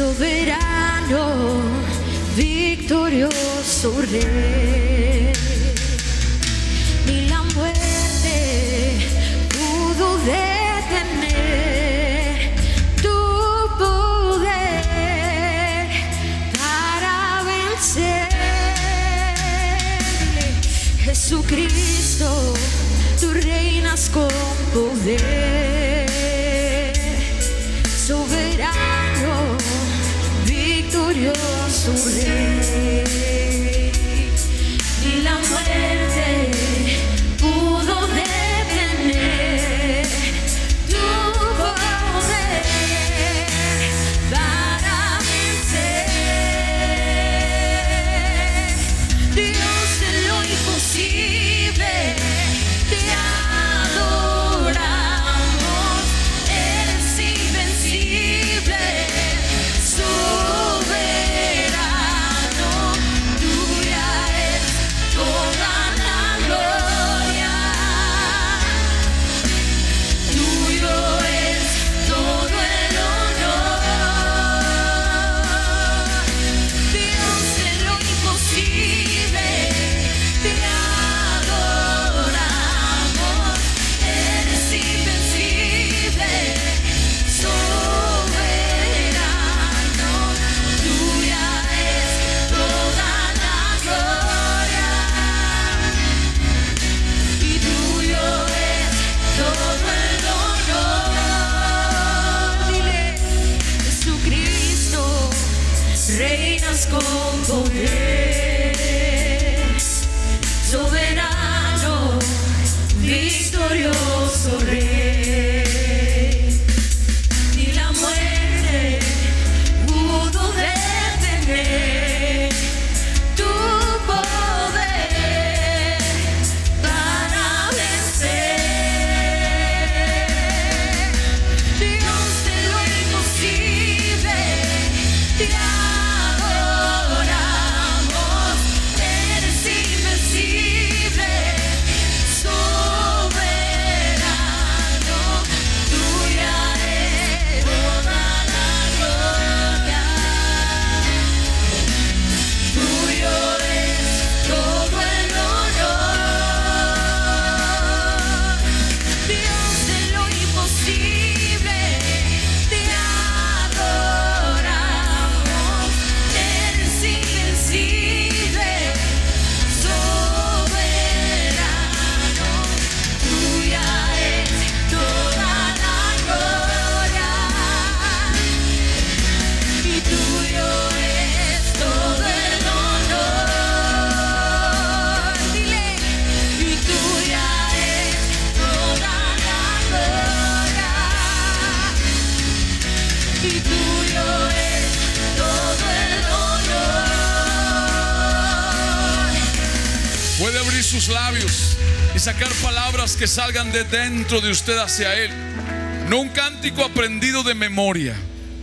soberano, victorioso Rey. Ni la muerte pudo detener tu poder para vencer. Jesucristo, tú reinas con poder, soberano, victorioso Rey. Y la muerte pudo detener tu poder para vencer. Dios de lo imposible, te adoramos, eres invencible, soberano, tuya es toda la gloria, tuyo es todo el honor. Dios de lo imposible, te adoramos, eres invencible, soberano, tuya es toda la gloria, y tuyo es todo el honor. Dile, Jesucristo, reinas con poder, soberano, victorioso Rey. Ni la muerte pudo detener tu poder para vencer. Dios de lo imposible, te adoramos, eres invencible, soberano, tuya es toda la gloria, tuyo es todo el honor. Dios de lo imposible, te adoramos, eres invencible, soberano, tuya es toda la gloria, y tuyo es todo el honor. Dile, y tuya es toda la gloria, y tuyo es todo el honor. Puede abrir sus labios y sacar palabras que salgan de dentro de usted hacia Él. No un cántico aprendido de memoria,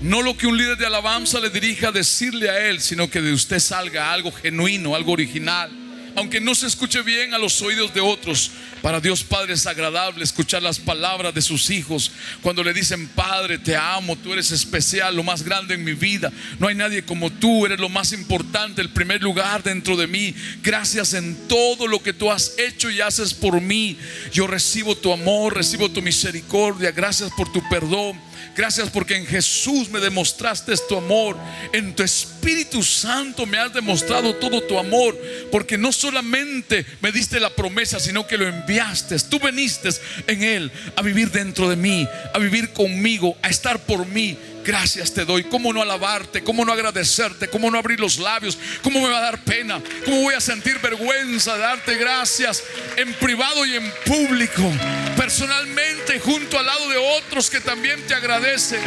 no lo que un líder de alabanza le dirija a decirle a Él, sino que de usted salga algo genuino, algo original. Aunque no se escuche bien a los oídos de otros, para Dios Padre es agradable escuchar las palabras de sus hijos cuando le dicen: Padre, te amo, tú eres especial, lo más grande en mi vida, no hay nadie como tú, eres lo más importante, el primer lugar dentro de mí. Gracias en todo lo que tú has hecho y haces por mí. Yo recibo tu amor, recibo tu misericordia, gracias por tu perdón. Gracias porque en Jesús me demostraste tu amor. En tu Espíritu Santo me has demostrado todo tu amor, porque no solamente me diste la promesa, sino que lo enviaste. Tú viniste en Él a vivir dentro de mí, a vivir conmigo, a estar por mí. Gracias te doy. ¿Cómo no alabarte? ¿Cómo no agradecerte? ¿Cómo no abrir los labios? ¿Cómo me va a dar pena? ¿Cómo voy a sentir vergüenza de darte gracias en privado y en público, personalmente, junto al lado de otros que también te agradecen?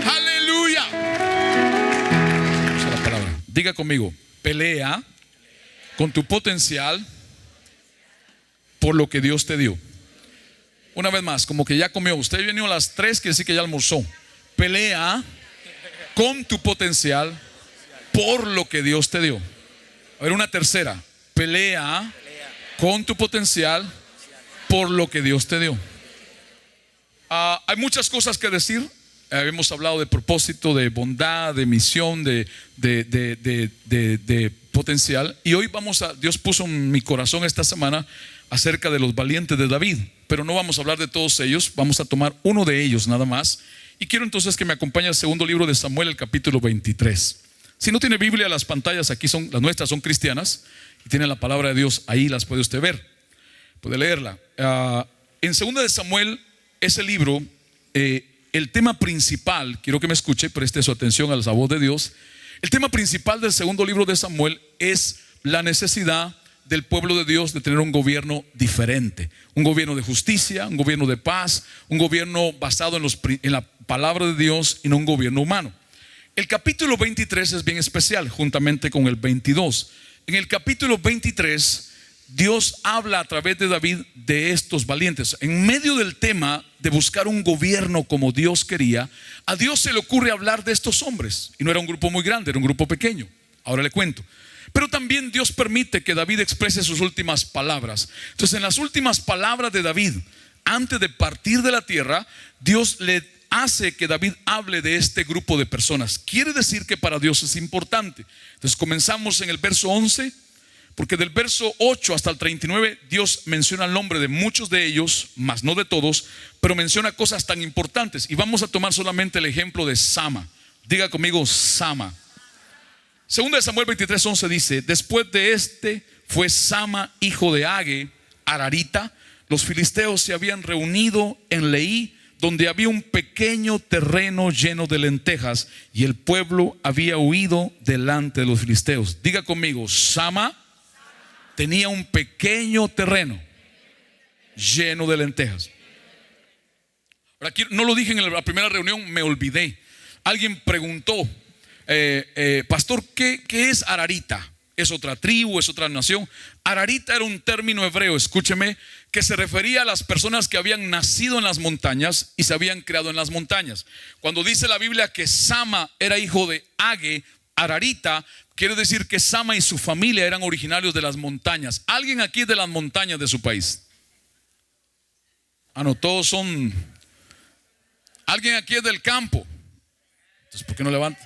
Aleluya. Usa la palabra. Diga conmigo: pelea con tu potencial por lo que Dios te dio. Una vez más, como que ya comió. Usted vino a las 3, quiere decir que ya almorzó. Pelea con tu potencial por lo que Dios te dio. A ver, una tercera. Pelea con tu potencial por lo que Dios te dio. Hay muchas cosas que decir hemos hablado de propósito, de bondad, de misión, de potencial. Y hoy Dios puso en mi corazón esta semana acerca de los valientes de David. Pero no vamos a hablar de todos ellos, vamos a tomar uno de ellos nada más. Y quiero entonces que me acompañe al segundo libro de Samuel, el capítulo 23. Si no tiene Biblia, las pantallas aquí las nuestras son cristianas y tienen la palabra de Dios, ahí las puede usted ver, puede leerla. En segunda de Samuel, ese libro, el tema principal, quiero que me escuche, preste su atención a la voz de Dios. El tema principal del segundo libro de Samuel es la necesidad del pueblo de Dios de tener un gobierno diferente, un gobierno de justicia, un gobierno de paz, un gobierno basado en la palabra de Dios y no un gobierno humano. El capítulo 23 es bien especial, juntamente con el 22. En el capítulo 23, Dios habla a través de David de estos valientes. En medio del tema de buscar un gobierno como Dios quería, a Dios se le ocurre hablar de estos hombres. Y no era un grupo muy grande, era un grupo pequeño. Ahora le cuento. Pero también Dios permite que David exprese sus últimas palabras. Entonces, en las últimas palabras de David, antes de partir de la tierra, Dios le hace que David hable de este grupo de personas. Quiere decir que para Dios es importante. Entonces comenzamos en el verso 11, porque del verso 8 hasta el 39 Dios menciona el nombre de muchos de ellos, mas no de todos, pero menciona cosas tan importantes. Y vamos a tomar solamente el ejemplo de Sama. Diga conmigo, Sama. Segunda de Samuel 23:11 dice: después de este fue Sama, hijo de Age, Ararita. Los filisteos se habían reunido en Leí, donde había un pequeño terreno lleno de lentejas, y el pueblo había huido delante de los filisteos. Diga conmigo, Sama tenía un pequeño terreno lleno de lentejas. Ahora, aquí no lo dije en la primera reunión, me olvidé. Alguien preguntó, pastor, ¿qué es Ararita? ¿Es otra tribu? ¿Es otra nación? Ararita era un término hebreo, escúcheme, que se refería a las personas que habían nacido en las montañas y se habían creado en las montañas. Cuando dice la Biblia que Sama era hijo de Age, Ararita, quiere decir que Sama y su familia eran originarios de las montañas. ¿Alguien aquí es de las montañas de su país? No, todos son. ¿Alguien aquí es del campo? Entonces, ¿por qué no levanta?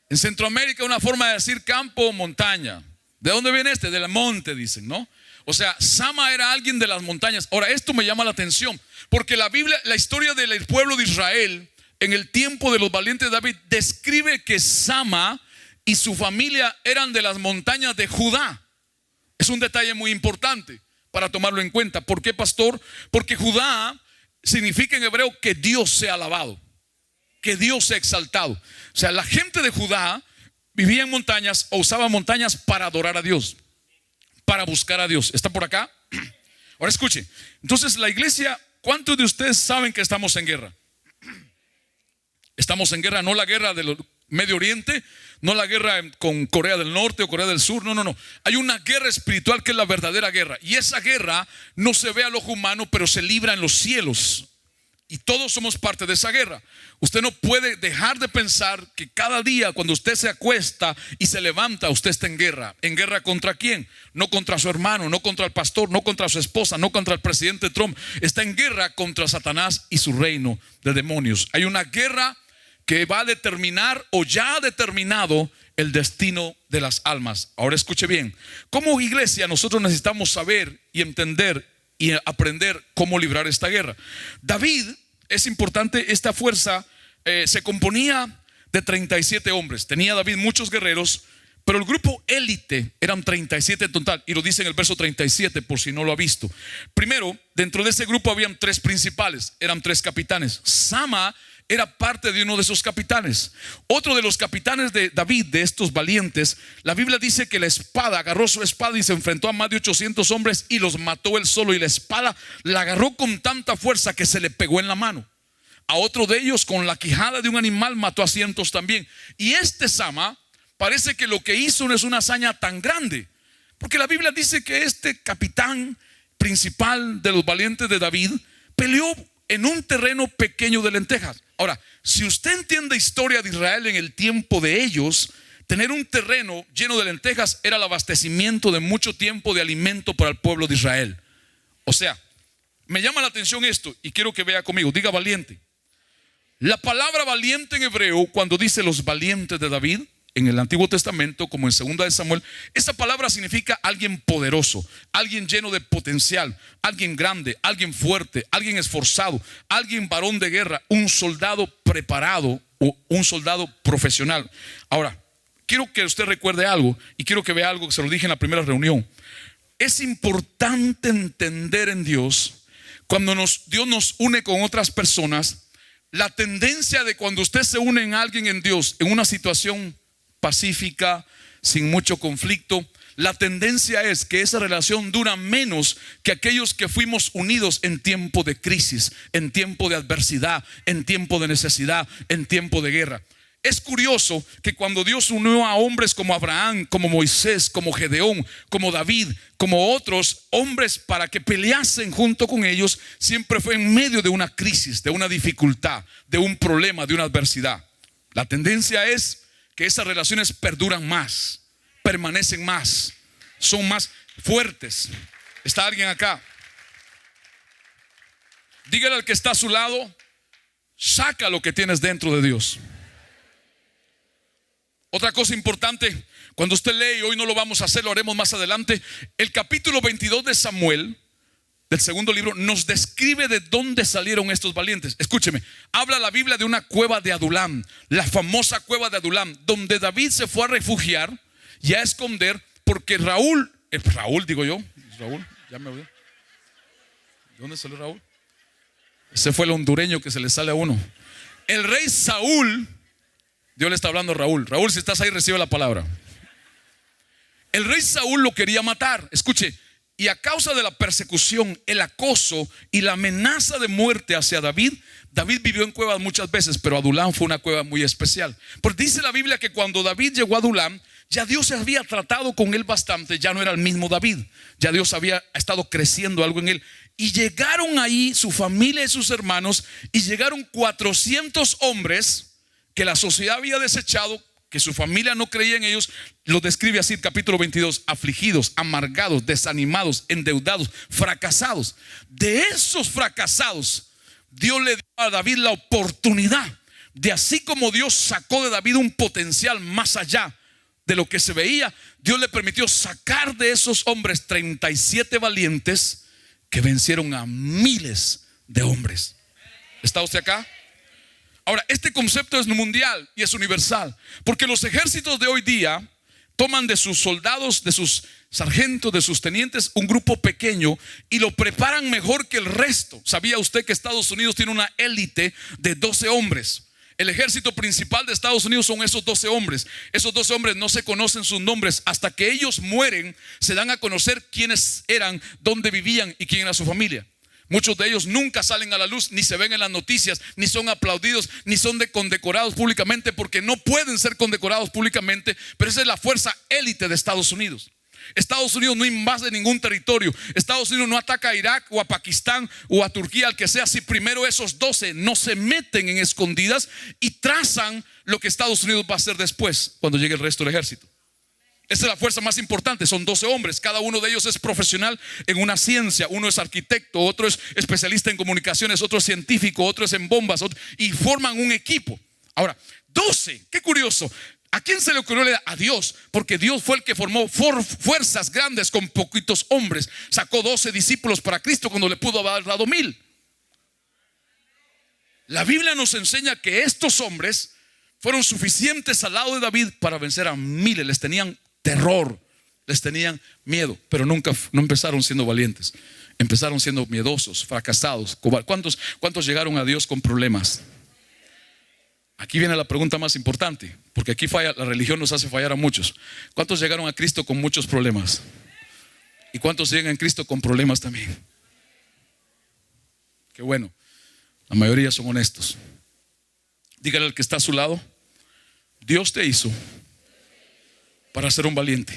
En Centroamérica una forma de decir campo o montaña. ¿De dónde viene este? Del monte, dicen, ¿no? O sea, Sama era alguien de las montañas. Ahora, esto me llama la atención, porque la Biblia, la historia del pueblo de Israel en el tiempo de los valientes de David, describe que Sama y su familia eran de las montañas de Judá. Es un detalle muy importante para tomarlo en cuenta. ¿Por qué, pastor? Porque Judá significa en hebreo que Dios sea alabado, que Dios sea exaltado. O sea, la gente de Judá vivía en montañas o usaba montañas para adorar a Dios, para buscar a Dios. ¿Está por acá? Ahora escuche. Entonces la iglesia, ¿cuántos de ustedes saben que estamos en guerra? Estamos en guerra, no la guerra del Medio Oriente, no la guerra con Corea del Norte o Corea del Sur, no. Hay una guerra espiritual que es la verdadera guerra. Y esa guerra no se ve al ojo humano, pero se libra en los cielos. Y todos somos parte de esa guerra. Usted no puede dejar de pensar que cada día cuando usted se acuesta y se levanta, usted está en guerra. ¿En guerra contra quién? No contra su hermano, no contra el pastor, no contra su esposa, no contra el presidente Trump. Está en guerra contra Satanás y su reino de demonios. Hay una guerra que va a determinar o ya ha determinado el destino de las almas. Ahora escuche bien. Como iglesia nosotros necesitamos saber y entender y aprender cómo librar esta guerra. David, es importante, esta fuerza se componía de 37 hombres. Tenía David muchos guerreros, pero el grupo élite eran 37 en total. Y lo dice en el verso 37 por si no lo ha visto. Primero, dentro de ese grupo habían tres principales, eran tres capitanes. Sama era parte de uno de esos capitanes. Otro de los capitanes de David, de estos valientes, la Biblia dice que la espada, agarró su espada y se enfrentó a más de 800 hombres y los mató él solo. Y la espada la agarró con tanta fuerza que se le pegó en la mano. A otro de ellos, con la quijada de un animal, mató a cientos también. Y este Sama parece que lo que hizo no es una hazaña tan grande, porque la Biblia dice que este capitán principal de los valientes de David peleó en un terreno pequeño de lentejas. Ahora, si usted entiende historia de Israel en el tiempo de ellos, tener un terreno lleno de lentejas era el abastecimiento de mucho tiempo de alimento para el pueblo de Israel. O sea, me llama la atención esto y quiero que vea conmigo. Diga valiente. La palabra valiente en hebreo, cuando dice los valientes de David en el Antiguo Testamento, como en 2 de Samuel, esa palabra significa alguien poderoso, alguien lleno de potencial, alguien grande, alguien fuerte, alguien esforzado, alguien varón de guerra, un soldado preparado o un soldado profesional. Ahora, quiero que usted recuerde algo y quiero que vea algo que se lo dije en la primera reunión. Es importante entender en Dios, cuando Dios nos une con otras personas, la tendencia de cuando usted se une en alguien en Dios, en una situación pacífica, sin mucho conflicto, la tendencia es que esa relación dura menos que aquellos que fuimos unidos en tiempo de crisis, en tiempo de adversidad, en tiempo de necesidad, en tiempo de guerra. Es curioso que cuando Dios unió a hombres como Abraham, como Moisés, como Gedeón, como David, como otros hombres para que peleasen junto con ellos, siempre fue en medio de una crisis, de una dificultad, de un problema, de una adversidad. La tendencia es que esas relaciones perduran más, permanecen más, son más fuertes. ¿Está alguien acá? Dígale al que está a su lado: saca lo que tienes dentro de Dios. Otra cosa importante, cuando usted lee, y hoy no lo vamos a hacer, lo haremos más adelante, el capítulo 22 de Samuel, del segundo libro, nos describe de dónde salieron estos valientes. Escúcheme, habla la Biblia de una cueva de Adulam, la famosa cueva de Adulam, donde David se fue a refugiar y a esconder, porque Raúl, ya me olvidé. ¿De dónde salió Raúl? Ese fue el hondureño que se le sale a uno. El rey Saúl, Dios le está hablando a Raúl. Raúl, si estás ahí, recibe la palabra. El rey Saúl lo quería matar. Escuche, y a causa de la persecución, el acoso y la amenaza de muerte hacia David, David vivió en cuevas muchas veces, pero Adulam fue una cueva muy especial. Porque dice la Biblia que cuando David llegó a Adulam, ya Dios se había tratado con él bastante. Ya no era el mismo David, ya Dios había estado creciendo algo en él. Y llegaron ahí su familia y sus hermanos, y llegaron 400 hombres que la sociedad había desechado, que su familia no creía en ellos. Lo describe así el capítulo 22: afligidos, amargados, desanimados, endeudados, fracasados. De esos fracasados, Dios le dio a David la oportunidad de, así como Dios sacó de David un potencial más allá de lo que se veía, Dios le permitió sacar de esos hombres 37 valientes que vencieron a miles de hombres. ¿Está usted acá? Ahora, este concepto es mundial y es universal, porque los ejércitos de hoy día toman de sus soldados, de sus sargentos, de sus tenientes, un grupo pequeño y lo preparan mejor que el resto. ¿Sabía usted que Estados Unidos tiene una élite de 12 hombres? El ejército principal de Estados Unidos son esos 12 hombres. Esos 12 hombres no se conocen sus nombres. Hasta que ellos mueren, se dan a conocer quiénes eran, dónde vivían y quién era su familia. Muchos de ellos nunca salen a la luz, ni se ven en las noticias, ni son aplaudidos, ni son condecorados públicamente, porque no pueden ser condecorados públicamente. Pero esa es la fuerza élite de Estados Unidos. Estados Unidos no invade ningún territorio. Estados Unidos no ataca a Irak o a Pakistán o a Turquía, al que sea, si primero esos 12 no se meten en escondidas y trazan lo que Estados Unidos va a hacer después, cuando llegue el resto del ejército. Esa es la fuerza más importante. Son 12 hombres. Cada uno de ellos es profesional en una ciencia. Uno es arquitecto, otro es especialista en comunicaciones, otro es científico, otro es en bombas, y forman un equipo. Ahora, 12, qué curioso. ¿A quién se le ocurrió? A Dios, porque Dios fue el que formó fuerzas grandes con poquitos hombres. Sacó 12 discípulos para Cristo cuando le pudo haber dado 1000. La Biblia nos enseña que estos hombres fueron suficientes al lado de David para vencer a miles. Les tenían terror, les tenían miedo, pero no empezaron siendo valientes. Empezaron siendo miedosos, fracasados, cobardes. ¿Cuántos llegaron a Dios con problemas? Aquí viene la pregunta más importante, porque aquí falla, la religión nos hace fallar a muchos. ¿Cuántos llegaron a Cristo con muchos problemas? ¿Y cuántos llegan a Cristo con problemas también? Qué bueno, la mayoría son honestos. Dígale al que está a su lado: Dios te hizo para ser un valiente.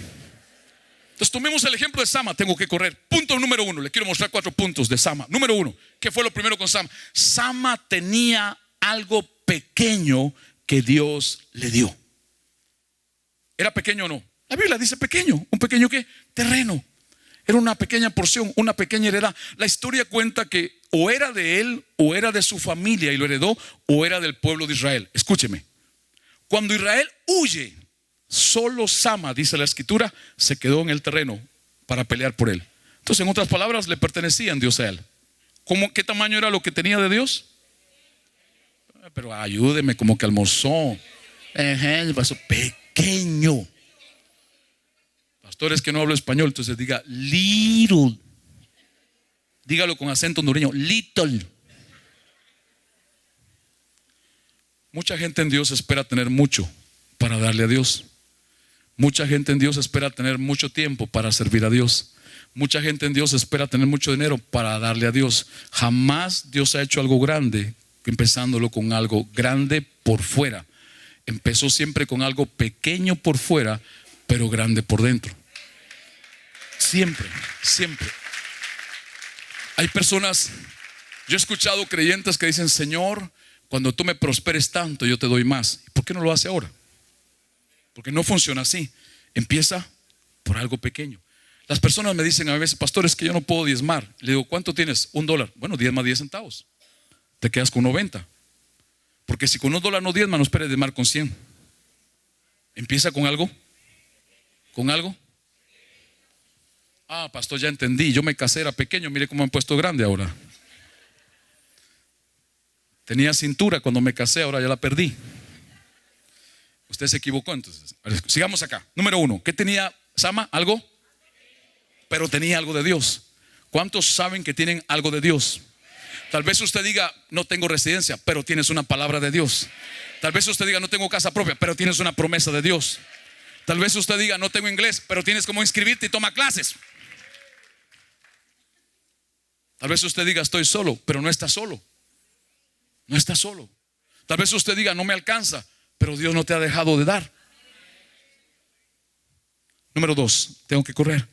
Entonces tomemos el ejemplo de Sama. Tengo que correr. Punto número 1. Le quiero mostrar 4 puntos de Sama. Número 1. ¿Qué fue lo primero con Sama? Sama tenía algo pequeño que Dios le dio. ¿Era pequeño o no? La Biblia dice pequeño. ¿Un pequeño qué? Terreno. Era una pequeña porción, una pequeña heredad. La historia cuenta que o era de él o era de su familia y lo heredó, o era del pueblo de Israel. Escúcheme. Cuando Israel huye, solo Sama, dice la escritura, se quedó en el terreno para pelear por él. Entonces, en otras palabras, le pertenecían Dios a él. ¿Qué tamaño era lo que tenía de Dios? Pero ayúdeme, como que almorzó. Pasó pequeño. Pastores que no hablo español, entonces diga little. Dígalo con acento hondureño, little. Mucha gente en Dios espera tener mucho para darle a Dios. Mucha gente en Dios espera tener mucho tiempo para servir a Dios. Mucha gente en Dios espera tener mucho dinero para darle a Dios. Jamás Dios ha hecho algo grande empezándolo con algo grande por fuera. Empezó siempre con algo pequeño por fuera, pero grande por dentro. Siempre, siempre. Hay personas, yo he escuchado creyentes que dicen: Señor, cuando tú me prosperes tanto, yo te doy más. ¿Por qué no lo hace ahora? Porque no funciona así. Empieza por algo pequeño. Las personas me dicen a veces: pastor, es que yo no puedo diezmar. Le digo: ¿cuánto tienes? $1. Bueno, diezma 10 centavos. Te quedas con 90. Porque si con $1 no diezma, no esperes diezmar con 100. Empieza con algo. ¿Con algo? Ah, pastor, ya entendí. Yo me casé, era pequeño, mire cómo me han puesto grande ahora. Tenía cintura cuando me casé, ahora ya la perdí. Usted se equivocó entonces. Sigamos acá. Número 1, ¿qué tenía Sama? Algo, pero tenía algo de Dios. ¿Cuántos saben que tienen algo de Dios? Tal vez usted diga: no tengo residencia, pero tienes una palabra de Dios. Tal vez usted diga: no tengo casa propia, pero tienes una promesa de Dios. Tal vez usted diga: no tengo inglés, pero tienes cómo inscribirte y toma clases. Tal vez usted diga: estoy solo, pero no está solo. No está solo. Tal vez usted diga: no me alcanza, pero Dios no te ha dejado de dar. Número 2, tengo que correr.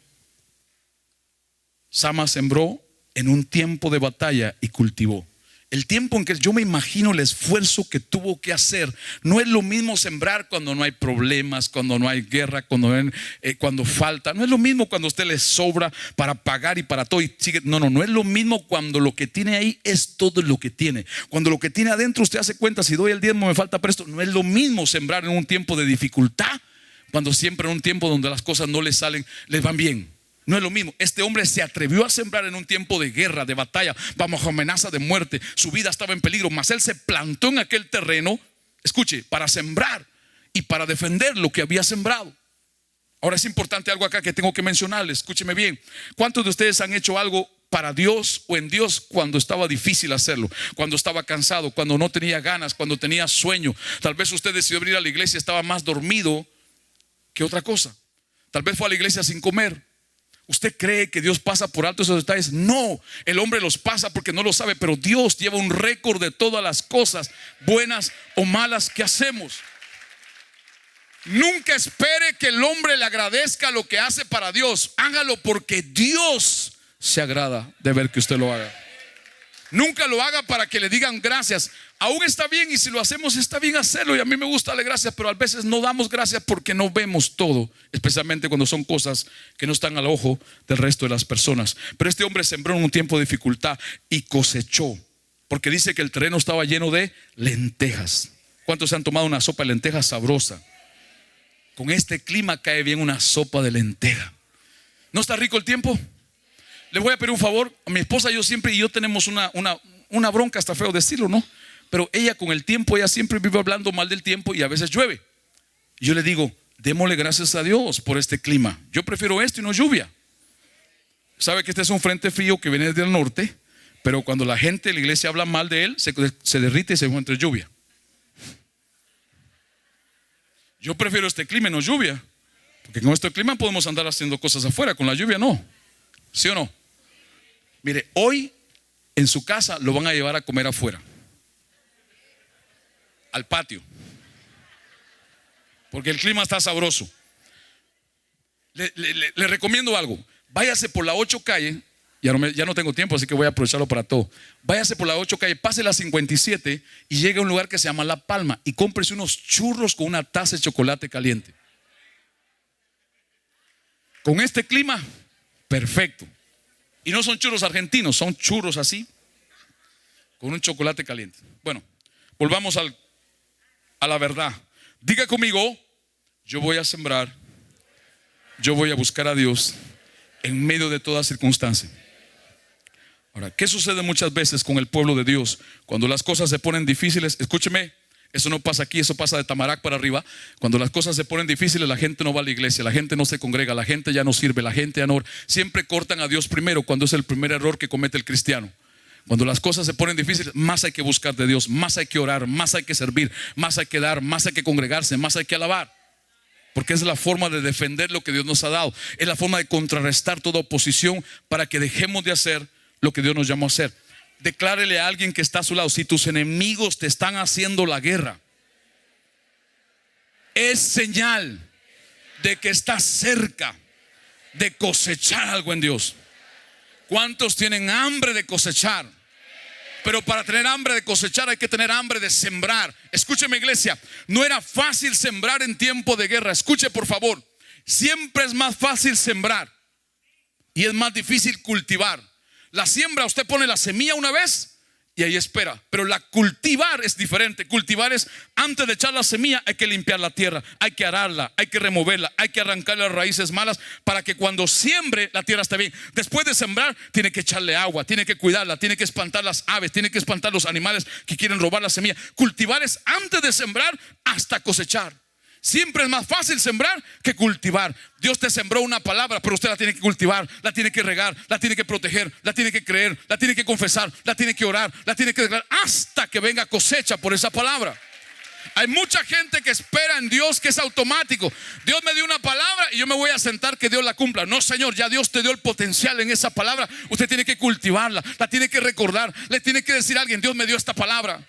Sama sembró en un tiempo de batalla y cultivó. El tiempo en que yo me imagino el esfuerzo que tuvo que hacer. No es lo mismo sembrar cuando no hay problemas, cuando no hay guerra, cuando falta. No es lo mismo cuando a usted le sobra para pagar y para todo y sigue. No es lo mismo cuando lo que tiene ahí es todo lo que tiene. Cuando lo que tiene adentro usted hace cuenta: si doy el diezmo me falta para esto. No es lo mismo sembrar en un tiempo de dificultad cuando siempre en un tiempo donde las cosas no le salen, les van bien. No es lo mismo. Este hombre se atrevió a sembrar en un tiempo de guerra, de batalla, bajo amenaza de muerte. Su vida estaba en peligro, mas él se plantó en aquel terreno, escuche, para sembrar y para defender lo que había sembrado. Ahora es importante algo acá que tengo que mencionarles. Escúcheme bien. ¿Cuántos de ustedes han hecho algo para Dios o en Dios cuando estaba difícil hacerlo? Cuando estaba cansado, cuando no tenía ganas, cuando tenía sueño. Tal vez usted decidió venir a la iglesia, estaba más dormido que otra cosa. Tal vez fue a la iglesia sin comer. ¿Usted cree que Dios pasa por alto esos detalles? No, el hombre los pasa porque no lo sabe, pero Dios lleva un récord de todas las cosas, buenas o malas, que hacemos. Nunca espere que el hombre le agradezca lo que hace para Dios. Hágalo porque Dios se agrada de ver que usted lo haga. Nunca lo haga para que le digan gracias. Aún está bien, y si lo hacemos está bien hacerlo, y a mí me gusta darle gracias, pero a veces no damos gracias porque no vemos todo, especialmente cuando son cosas que no están al ojo del resto de las personas. Pero este hombre sembró en un tiempo de dificultad y cosechó, porque dice que el terreno estaba lleno de lentejas. ¿Cuántos se han tomado una sopa de lentejas sabrosa? Con este clima cae bien una sopa de lenteja. ¿No está rico el tiempo? Le voy a pedir un favor. A mi esposa y yo tenemos una bronca, está feo decirlo, ¿no? Pero ella con el tiempo, ella siempre vive hablando mal del tiempo y a veces llueve. Yo le digo: démosle gracias a Dios por este clima. Yo prefiero esto y no lluvia. Sabe que este es un frente frío que viene del norte, pero cuando la gente de la iglesia habla mal de él, se derrite y se encuentra lluvia. Yo prefiero este clima y no lluvia, porque con este clima podemos andar haciendo cosas afuera, con la lluvia no. ¿Sí o no? Mire, hoy en su casa lo van a llevar a comer afuera, al patio, porque el clima está sabroso. Le recomiendo algo. Váyase por la 8 calle. Ya no tengo tiempo, así que voy a aprovecharlo para todo. Váyase por la 8 calle, pase la 57 y llegue a un lugar que se llama La Palma y cómprese unos churros con una taza de chocolate caliente. Con este clima, perfecto. Y no son churros argentinos, son churros así, con un chocolate caliente. Bueno, volvamos a la verdad. Diga conmigo, yo voy a sembrar, yo voy a buscar a Dios en medio de toda circunstancia. Ahora, ¿qué sucede muchas veces con el pueblo de Dios? Cuando las cosas se ponen difíciles, escúcheme, eso no pasa aquí, eso pasa de Tamarac para arriba. Cuando las cosas se ponen difíciles, la gente no va a la iglesia, la gente no se congrega, la gente ya no sirve, la gente ya no. Siempre cortan a Dios primero, cuando es el primer error que comete el cristiano. Cuando las cosas se ponen difíciles, más hay que buscar de Dios, más hay que orar, más hay que servir, más hay que dar, más hay que congregarse, más hay que alabar. Porque es la forma de defender lo que Dios nos ha dado. Es la forma de contrarrestar toda oposición para que dejemos de hacer lo que Dios nos llamó a hacer. Declárele a alguien que está a su lado: si tus enemigos te están haciendo la guerra, es señal de que estás cerca de cosechar algo en Dios. ¿Cuántos tienen hambre de cosechar? Pero para tener hambre de cosechar hay que tener hambre de sembrar. Escúcheme, iglesia, no era fácil sembrar en tiempo de guerra. Escuche, por favor, siempre es más fácil sembrar y es más difícil cultivar. La siembra, usted pone la semilla una vez y ahí espera, pero la cultivar es diferente. Cultivar es, antes de echar la semilla hay que limpiar la tierra, hay que ararla, hay que removerla, hay que arrancar las raíces malas para que cuando siembre la tierra esté bien. Después de sembrar tiene que echarle agua, tiene que cuidarla, tiene que espantar las aves, tiene que espantar los animales que quieren robar la semilla. Cultivar es antes de sembrar hasta cosechar. Siempre es más fácil sembrar que cultivar. Dios te sembró una palabra, pero usted la tiene que cultivar, la tiene que regar, la tiene que proteger, la tiene que creer, la tiene que confesar, la tiene que orar, la tiene que declarar hasta que venga cosecha por esa palabra. Hay mucha gente que espera en Dios que es automático. Dios me dio una palabra y yo me voy a sentar que Dios la cumpla. No, Señor, ya Dios te dio el potencial en esa palabra. Usted tiene que cultivarla, la tiene que recordar, le tiene que decir a alguien: Dios me dio esta palabra.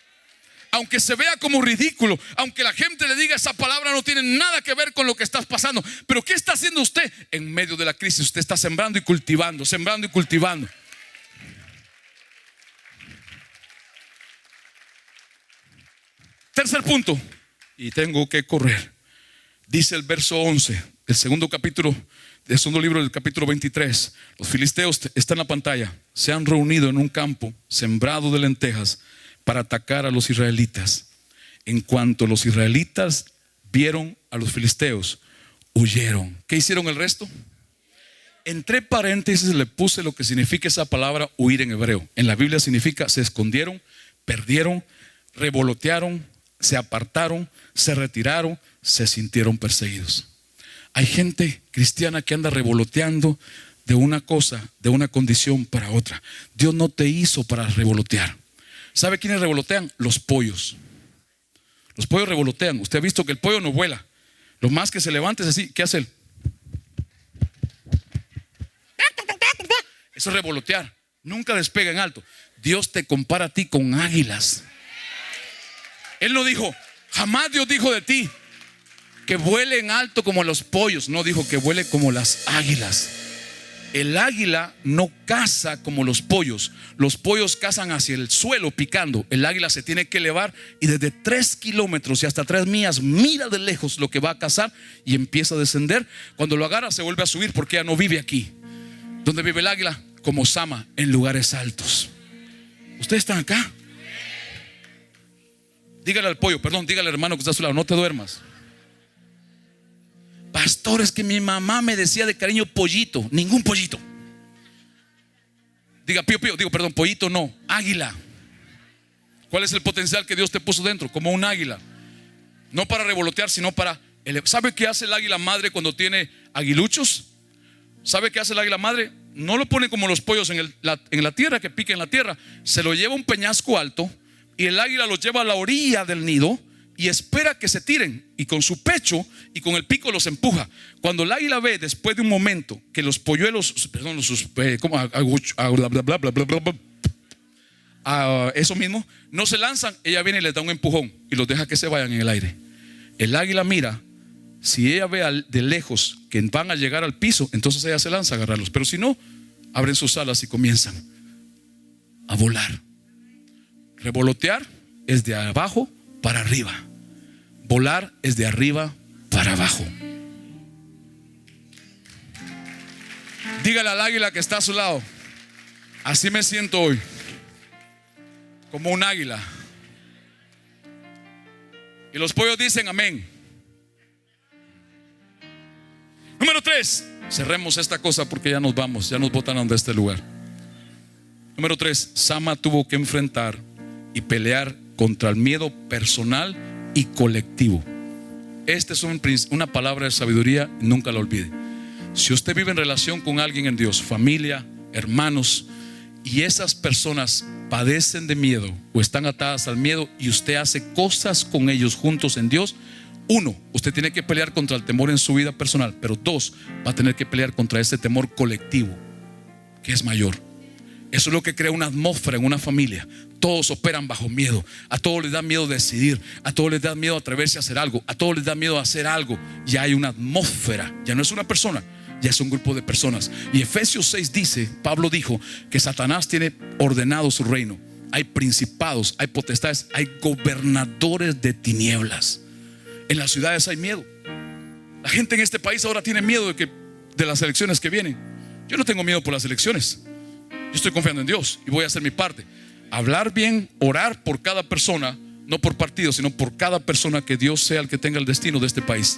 Aunque se vea como ridículo, aunque la gente le diga esa palabra no tiene nada que ver con lo que estás pasando, pero ¿qué está haciendo usted en medio de la crisis? Usted está sembrando y cultivando, sembrando y cultivando. Tercer punto, y tengo que correr. Dice el verso 11, el segundo capítulo, el segundo libro del capítulo 23. Los filisteos, está en la pantalla, se han reunido en un campo sembrado de lentejas para atacar a los israelitas. En cuanto los israelitas vieron a los filisteos, huyeron. ¿Qué hicieron el resto? Entre paréntesis le puse lo que significa esa palabra huir en hebreo. En la Biblia significa se escondieron, perdieron, revolotearon, se apartaron, se retiraron, se sintieron perseguidos. Hay gente cristiana que anda revoloteando de una cosa, de una condición para otra. Dios no te hizo para revolotear. ¿Sabe quiénes revolotean? Los pollos. Los pollos revolotean. Usted ha visto que el pollo no vuela. Lo más que se levanta es así. ¿Qué hace él? Eso es revolotear. Nunca despega en alto. Dios te compara a ti con águilas. Él no dijo, jamás Dios dijo de ti que vuele en alto como los pollos. No, dijo que vuele como las águilas. El águila no caza como los pollos. Los pollos cazan hacia el suelo picando. El águila se tiene que elevar y desde 3 kilómetros y hasta 3 millas mira de lejos lo que va a cazar y empieza a descender. Cuando lo agarra se vuelve a subir porque ya no vive aquí. ¿Dónde vive el águila? Como Sama, en lugares altos. ¿Ustedes están acá? Dígale al pollo, perdón, dígale al hermano que está a su lado: no te duermas. Pastor, es que mi mamá me decía de cariño pollito. Ningún pollito. Diga pío, pío. Digo, perdón, pollito no, águila. ¿Cuál es el potencial que Dios te puso dentro? Como un águila. No para revolotear, sino para elevar. ¿Sabe qué hace el águila madre cuando tiene aguiluchos? ¿Sabe qué hace el águila madre? No lo pone como los pollos en la tierra, que pica en la tierra. Se lo lleva a un peñasco alto y el águila los lleva a la orilla del nido y espera que se tiren, y con su pecho y con el pico los empuja. Cuando el águila ve después de un momento que los polluelos, perdón, eso mismo, no se lanzan, ella viene y les da un empujón y los deja que se vayan en el aire. El águila mira, si ella ve de lejos que van a llegar al piso, entonces ella se lanza a agarrarlos. Pero si no, abren sus alas y comienzan a volar. Revolotear es de abajo para arriba. Volar es de arriba para abajo. Dígale al águila que está a su lado: así me siento hoy, como un águila. Y los pollos dicen amén. Número 3. Cerremos esta cosa porque ya nos vamos, ya nos botan de este lugar. Número 3. Sama tuvo que enfrentar y pelear contra el miedo personal y colectivo. Esta es una palabra de sabiduría, nunca la olvide. Si usted vive en relación con alguien en Dios, familia, hermanos, y esas personas padecen de miedo o están atadas al miedo, y usted hace cosas con ellos juntos en Dios, 1, usted tiene que pelear contra el temor en su vida personal, pero 2, va a tener que pelear contra ese temor colectivo, que es mayor. Eso es lo que crea una atmósfera en una familia. Todos operan bajo miedo. A todos les da miedo decidir. A todos les da miedo atreverse a hacer algo. A todos les da miedo hacer algo. Ya hay una atmósfera. Ya no es una persona, ya es un grupo de personas. Y Efesios 6 dice, Pablo dijo que Satanás tiene ordenado su reino. Hay principados, hay potestades, hay gobernadores de tinieblas. En las ciudades hay miedo. La gente en este país ahora tiene miedo de las elecciones que vienen. Yo no tengo miedo por las elecciones. Yo estoy confiando en Dios y voy a hacer mi parte. Hablar bien, orar por cada persona, no por partido, sino por cada persona, que Dios sea el que tenga el destino de este país.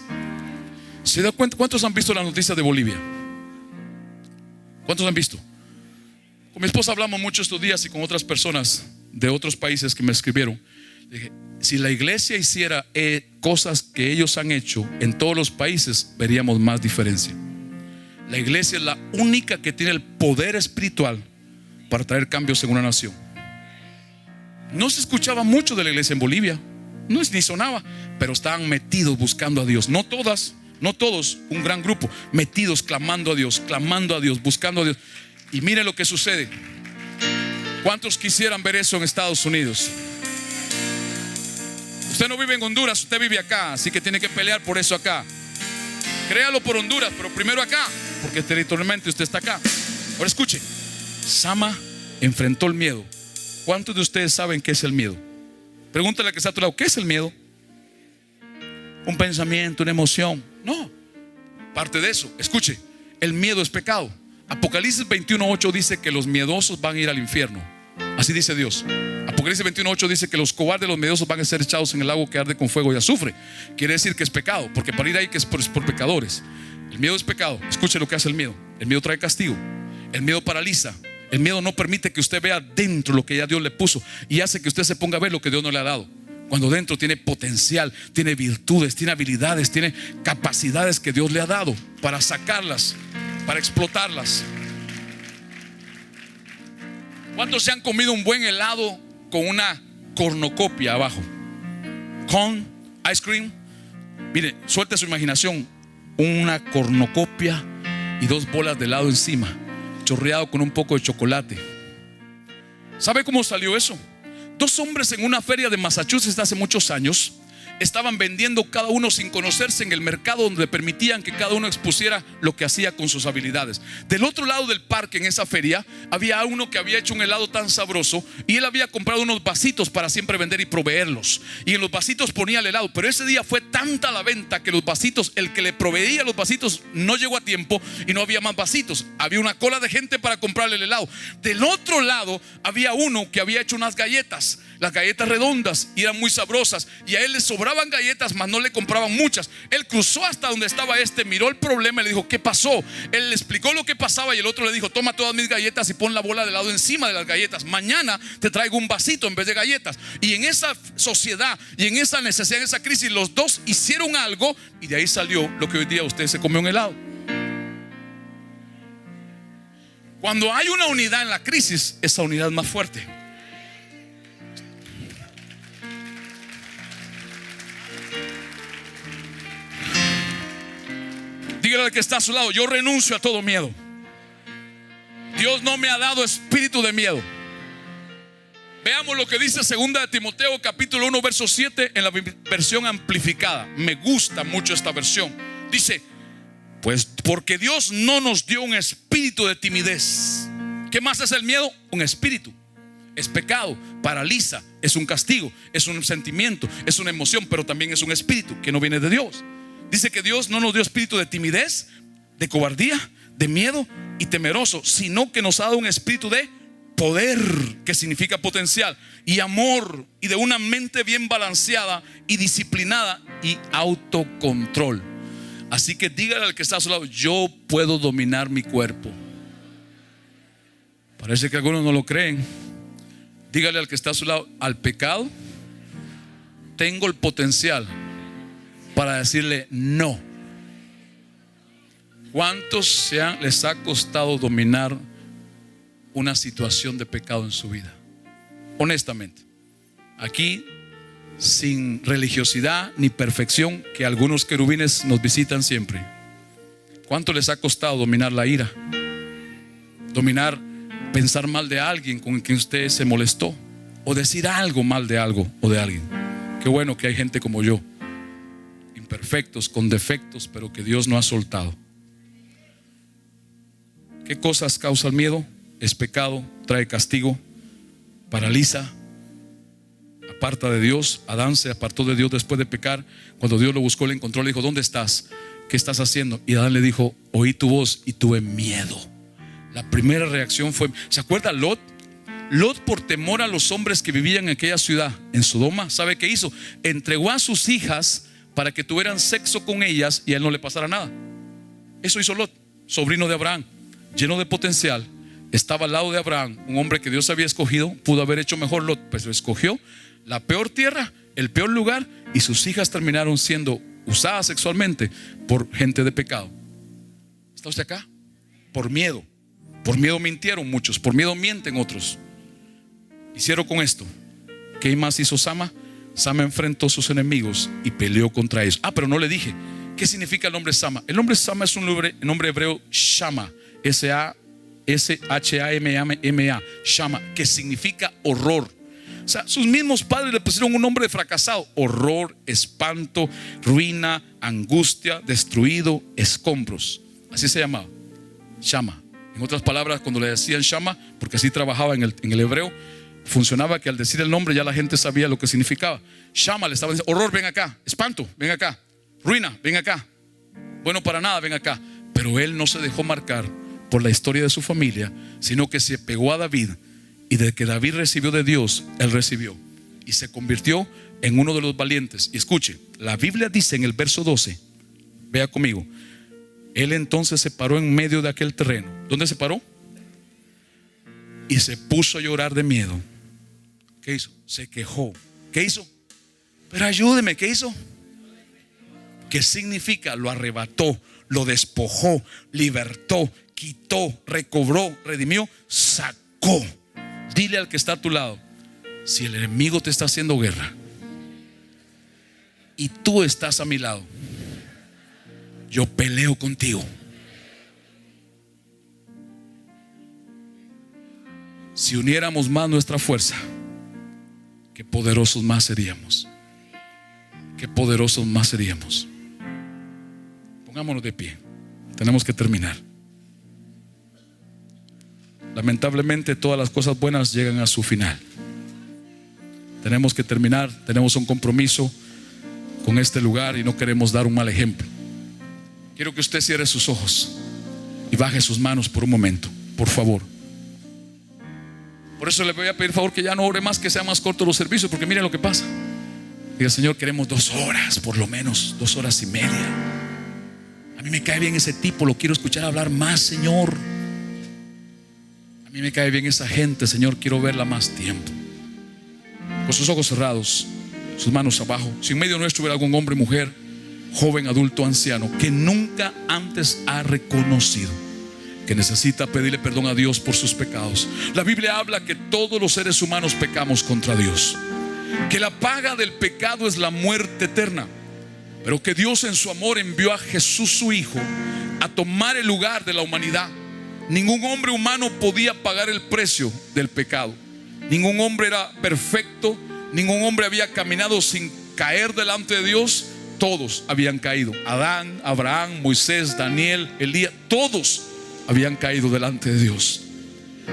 ¿Se da cuenta? ¿Cuántos han visto la noticia de Bolivia? ¿Cuántos han visto? Con mi esposa hablamos mucho estos días y con otras personas de otros países que me escribieron. Dije, si la iglesia hiciera cosas que ellos han hecho en todos los países, veríamos más diferencia. La iglesia es la única que tiene el poder espiritual para traer cambios en una nación. No se escuchaba mucho de la iglesia en Bolivia, no ni sonaba, pero estaban metidos buscando a Dios. No todas, no todos, un gran grupo, metidos clamando a Dios, buscando a Dios. Y mire lo que sucede. ¿Cuántos quisieran ver eso en Estados Unidos? Usted no vive en Honduras, usted vive acá, así que tiene que pelear por eso acá. Créalo por Honduras, pero primero acá, porque territorialmente usted está acá. Ahora escuche, Sama enfrentó el miedo. ¿Cuántos de ustedes saben qué es el miedo? Pregúntale al que está a tu lado, ¿qué es el miedo? Un pensamiento, una emoción. No, parte de eso. Escuche, el miedo es pecado. Apocalipsis 21:8 dice que los miedosos van a ir al infierno. Así dice Dios. Apocalipsis 21:8 dice que los cobardes, los miedosos, van a ser echados en el lago que arde con fuego y azufre. Quiere decir que es pecado, porque para ir ahí que es por pecadores. El miedo es pecado. Escuche lo que hace el miedo. El miedo trae castigo. El miedo paraliza. El miedo no permite que usted vea dentro lo que ya Dios le puso, y hace que usted se ponga a ver lo que Dios no le ha dado. Cuando dentro tiene potencial, tiene virtudes, tiene habilidades, tiene capacidades que Dios le ha dado para sacarlas, para explotarlas. ¿Cuántos se han comido un buen helado con una cornucopia abajo? Con ice cream. Mire, suelte su imaginación. Una cornucopia y 2 bolas de helado encima, chorreado con un poco de chocolate. ¿Sabe cómo salió eso? 2 hombres en una feria de Massachusetts hace muchos años estaban vendiendo cada uno sin conocerse en el mercado, donde permitían que cada uno expusiera lo que hacía con sus habilidades. Del otro lado del parque, en esa feria, había uno que había hecho un helado tan sabroso, y él había comprado unos vasitos para siempre vender y proveerlos, y en los vasitos ponía el helado. Pero ese día fue tanta la venta que los vasitos, el que le proveía los vasitos no llegó a tiempo y no había más vasitos. Había una cola de gente para comprarle el helado. Del otro lado había uno que había hecho unas galletas, las galletas redondas, y eran muy sabrosas, y a él le sobraban galletas, mas no le compraban muchas. Él cruzó hasta donde estaba miró el problema y le dijo, ¿qué pasó? Él le explicó lo que pasaba, y el otro le dijo, toma todas mis galletas y pon la bola de helado encima de las galletas. Mañana te traigo un vasito en vez de galletas. Y en esa sociedad y en esa necesidad, en esa crisis, los dos hicieron algo, y de ahí salió lo que hoy día usted se comió un helado. Cuando hay una unidad en la crisis, esa unidad es más fuerte. Dígale al que está a su lado, yo renuncio a todo miedo. Dios no me ha dado espíritu de miedo. Veamos lo que dice 2 de Timoteo capítulo 1 verso 7 en la versión amplificada. Me gusta mucho esta versión. Dice, pues porque Dios no nos dio un espíritu de timidez. ¿Qué más es el miedo? Un espíritu. Es pecado, paraliza, es un castigo, es un sentimiento, es una emoción, pero también es un espíritu que no viene de Dios. Dice que Dios no nos dio espíritu de timidez, de cobardía, de miedo, y temeroso, sino que nos ha dado un espíritu de poder, que significa potencial, y amor, y de una mente bien balanceada y disciplinada y autocontrol. Así que dígale al que está a su lado: yo puedo dominar mi cuerpo. Parece que algunos no lo creen. Dígale al que está a su lado: al pecado tengo el potencial para decirle no. ¿Cuántos les ha costado dominar una situación de pecado en su vida? Honestamente, aquí, sin religiosidad ni perfección, que algunos querubines nos visitan siempre. ¿Cuánto les ha costado dominar la ira? Dominar pensar mal de alguien con quien usted se molestó, o decir algo mal de algo o de alguien. Qué bueno que hay gente como yo, imperfectos, con defectos, pero que Dios no ha soltado. ¿Qué cosas causa el miedo? Es pecado, trae castigo, paraliza, aparta de Dios. Adán se apartó de Dios después de pecar. Cuando Dios lo buscó, le encontró, le dijo: ¿dónde estás? ¿Qué estás haciendo? Y Adán le dijo: oí tu voz y tuve miedo. La primera reacción fue, ¿se acuerda Lot? Lot, por temor a los hombres que vivían en aquella ciudad, en Sodoma, ¿sabe qué hizo? Entregó a sus hijas para que tuvieran sexo con ellas y a él no le pasara nada. Eso hizo Lot, sobrino de Abraham, lleno de potencial. Estaba al lado de Abraham, un hombre que Dios había escogido. Pudo haber hecho mejor Lot, pues lo escogió la peor tierra, el peor lugar, y sus hijas terminaron siendo usadas sexualmente por gente de pecado. ¿Está usted acá? Por miedo. Por miedo mintieron muchos, por miedo mienten otros. Hicieron con esto. ¿Qué más hizo Sama? Sama enfrentó a sus enemigos y peleó contra ellos. Pero no le dije ¿qué significa el nombre Sama? El nombre Sama es un nombre hebreo, Shama, S-H-A-M-A, Shama, que significa horror. O sea, sus mismos padres le pusieron un nombre de fracasado: horror, espanto, ruina, angustia, destruido, escombros. Así se llamaba, Shama. En otras palabras, cuando le decían Shama, porque así trabajaba en el hebreo, funcionaba que al decir el nombre ya la gente sabía lo que significaba. Shama le estaba diciendo: horror, ven acá; espanto, ven acá; ruina, ven acá; bueno para nada, ven acá. Pero él no se dejó marcar por la historia de su familia, sino que se pegó a David, y de que David recibió de Dios, él recibió, y se convirtió en uno de los valientes. Y escuche, la Biblia dice en el verso 12, vea conmigo: él entonces se paró en medio de aquel terreno. ¿Dónde se paró? Y se puso a llorar de miedo. ¿Qué hizo? Se quejó. ¿Qué hizo? Pero ayúdeme, ¿qué hizo? ¿Qué significa? Lo arrebató, lo despojó, libertó, quitó, recobró, redimió, sacó. Dile al que está a tu lado: si el enemigo te está haciendo guerra y tú estás a mi lado, yo peleo contigo. Si uniéramos más nuestra fuerza, qué poderosos más seríamos. Qué poderosos más seríamos. Pongámonos de pie. Tenemos que terminar. Lamentablemente todas las cosas buenas llegan a su final. Tenemos que terminar. Tenemos un compromiso con este lugar y no queremos dar un mal ejemplo. Quiero que usted cierre sus ojos y baje sus manos por un momento, por favor. Por eso le voy a pedir favor que ya no ore más, que sea más corto los servicios, porque miren lo que pasa. Diga: Señor, queremos 2 horas, por lo menos 2 horas y media. A mí me cae bien ese tipo, lo quiero escuchar hablar más, Señor. A mí me cae bien esa gente, Señor, quiero verla más tiempo. Con sus ojos cerrados, sus manos abajo. Si en medio nuestro hubiera algún hombre, mujer, joven, adulto, anciano, que nunca antes ha reconocido que necesita pedirle perdón a Dios por sus pecados. La Biblia habla que todos los seres humanos pecamos contra Dios, que la paga del pecado es la muerte eterna, pero que Dios en su amor envió a Jesús su Hijo a tomar el lugar de la humanidad. Ningún hombre humano podía pagar el precio del pecado. Ningún hombre era perfecto. Ningún hombre había caminado sin caer delante de Dios. Todos habían caído. Adán, Abraham, Moisés, Daniel, Elías, todos habían caído delante de Dios.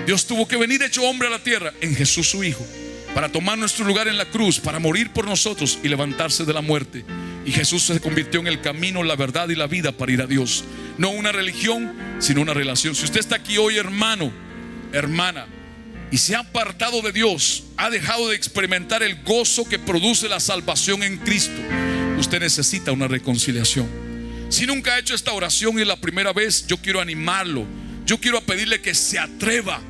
Dios tuvo que venir hecho hombre a la tierra en Jesús su Hijo, para tomar nuestro lugar en la cruz, para morir por nosotros y levantarse de la muerte. Y Jesús se convirtió en el camino, la verdad y la vida para ir a Dios. No una religión, sino una relación. Si usted está aquí hoy, hermano, hermana, y se ha apartado de Dios, ha dejado de experimentar el gozo que produce la salvación en Cristo, usted necesita una reconciliación. Si nunca ha hecho esta oración y es la primera vez, yo quiero animarlo. Yo quiero pedirle que se atreva,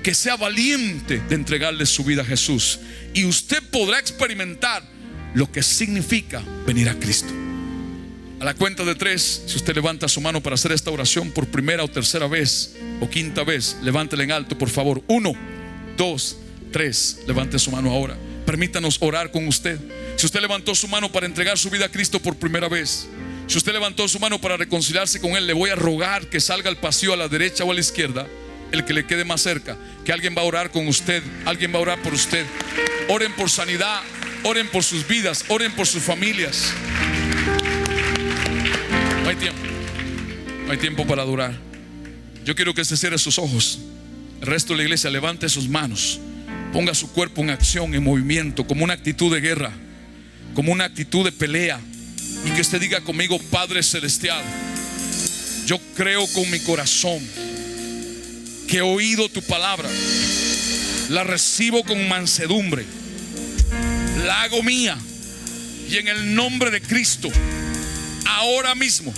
que sea valiente de entregarle su vida a Jesús. Y usted podrá experimentar lo que significa venir a Cristo. A la cuenta de 3, si usted levanta su mano para hacer esta oración por primera o tercera vez o quinta vez, levántela en alto, por favor. 1, 2, 3. Levante su mano ahora. Permítanos orar con usted. Si usted levantó su mano para entregar su vida a Cristo por primera vez, si usted levantó su mano para reconciliarse con Él, le voy a rogar que salga al pasillo a la derecha o a la izquierda, el que le quede más cerca, que alguien va a orar con usted, alguien va a orar por usted. Oren por sanidad, oren por sus vidas, oren por sus familias. No hay tiempo, no hay tiempo para adorar. Yo quiero que se cierre sus ojos. El resto de la iglesia levante sus manos, ponga su cuerpo en acción, en movimiento, como una actitud de guerra, como una actitud de pelea. Y que usted diga conmigo: Padre Celestial, yo creo con mi corazón que he oído tu palabra, la recibo con mansedumbre, la hago mía, y en el nombre de Cristo ahora mismo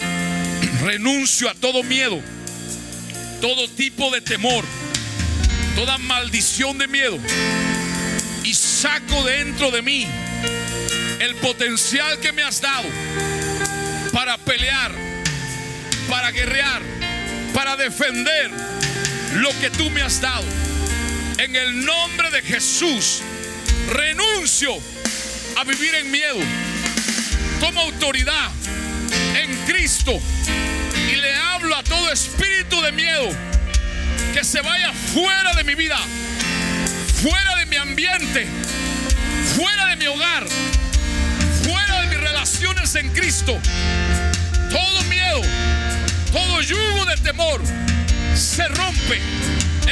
renuncio a todo miedo, todo tipo de temor, toda maldición de miedo, y saco dentro de mí el potencial que me has dado para pelear, para guerrear, para defender lo que tú me has dado. En el nombre de Jesús renuncio a vivir en miedo. Tomo autoridad en Cristo y le hablo a todo espíritu de miedo que se vaya fuera de mi vida, fuera de mi ambiente, fuera de mi hogar, fuera de mis relaciones en Cristo. Todo miedo, todo yugo de temor se rompe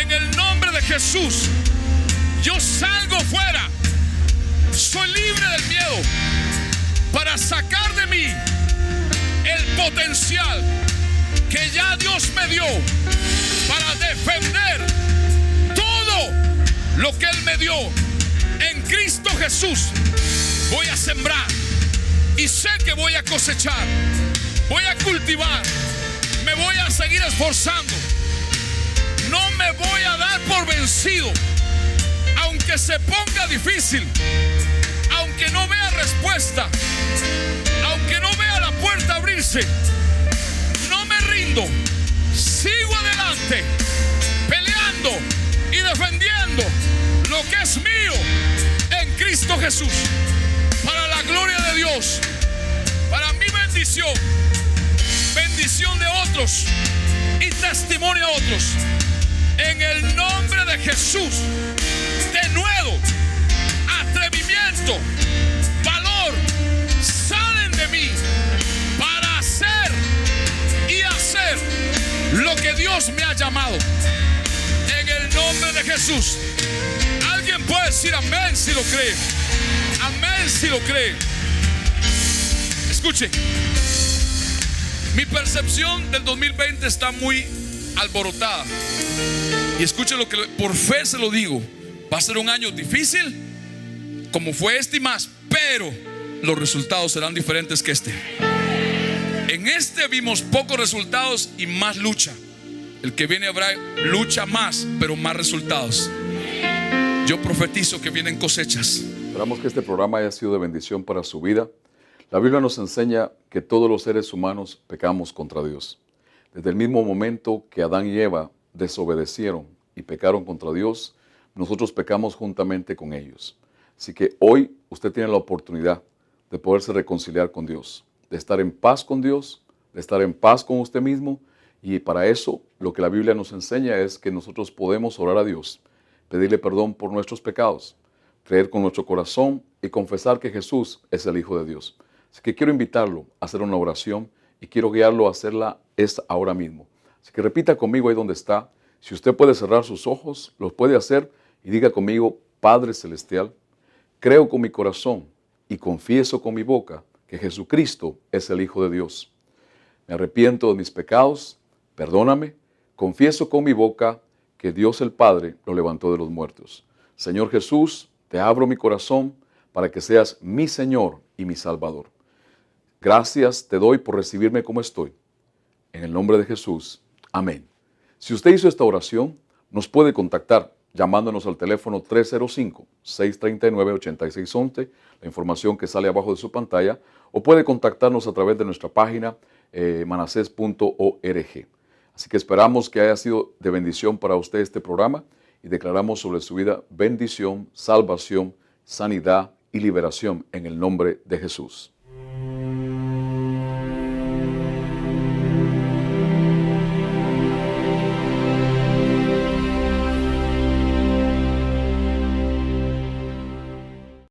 en el nombre de Jesús. Yo salgo fuera, soy libre del miedo, para sacar de mí el potencial que ya Dios me dio para defender todo lo que Él me dio en Cristo Jesús. Voy a sembrar y sé que voy a cosechar, voy a cultivar, me voy a seguir esforzando. No me voy a dar por vencido, aunque se ponga difícil, aunque no vea respuesta, aunque no vea la puerta abrirse. No me rindo, sigo adelante, peleando y defendiendo lo que es mío en Cristo Jesús, para la gloria de Dios, para mi bendición, bendición de otros y testimonio a otros. En el nombre de Jesús, denuedo, atrevimiento, valor salen de mí para hacer y hacer lo que Dios me ha llamado. En el nombre de Jesús. Alguien puede decir amén si lo cree. Amén si lo cree. Escuche, mi percepción del 2020 está muy alborotada. Y escuche lo que por fe se lo digo: va a ser un año difícil como fue este y más, pero los resultados serán diferentes que este. En este vimos pocos resultados y más lucha. El que viene habrá lucha más, pero más resultados. Yo profetizo que vienen cosechas. Esperamos que este programa haya sido de bendición para su vida. La Biblia nos enseña que todos los seres humanos pecamos contra Dios. Desde el mismo momento que Adán y Eva desobedecieron y pecaron contra Dios, nosotros pecamos juntamente con ellos. Así que hoy usted tiene la oportunidad de poderse reconciliar con Dios, de estar en paz con Dios, de estar en paz con usted mismo. Y para eso lo que la Biblia nos enseña es que nosotros podemos orar a Dios, pedirle perdón por nuestros pecados, creer con nuestro corazón y confesar que Jesús es el Hijo de Dios. Así que quiero invitarlo a hacer una oración y quiero guiarlo a hacerla ahora mismo. Así que repita conmigo ahí donde está. Si usted puede cerrar sus ojos, los puede hacer y diga conmigo: Padre Celestial, creo con mi corazón y confieso con mi boca que Jesucristo es el Hijo de Dios. Me arrepiento de mis pecados, perdóname, confieso con mi boca que Dios el Padre lo levantó de los muertos. Señor Jesús, te abro mi corazón para que seas mi Señor y mi Salvador. Gracias te doy por recibirme como estoy. En el nombre de Jesús, amén. Si usted hizo esta oración, nos puede contactar llamándonos al teléfono 305-639-8611, la información que sale abajo de su pantalla, o puede contactarnos a través de nuestra página manases.org. Así que esperamos que haya sido de bendición para usted este programa y declaramos sobre su vida bendición, salvación, sanidad y liberación en el nombre de Jesús.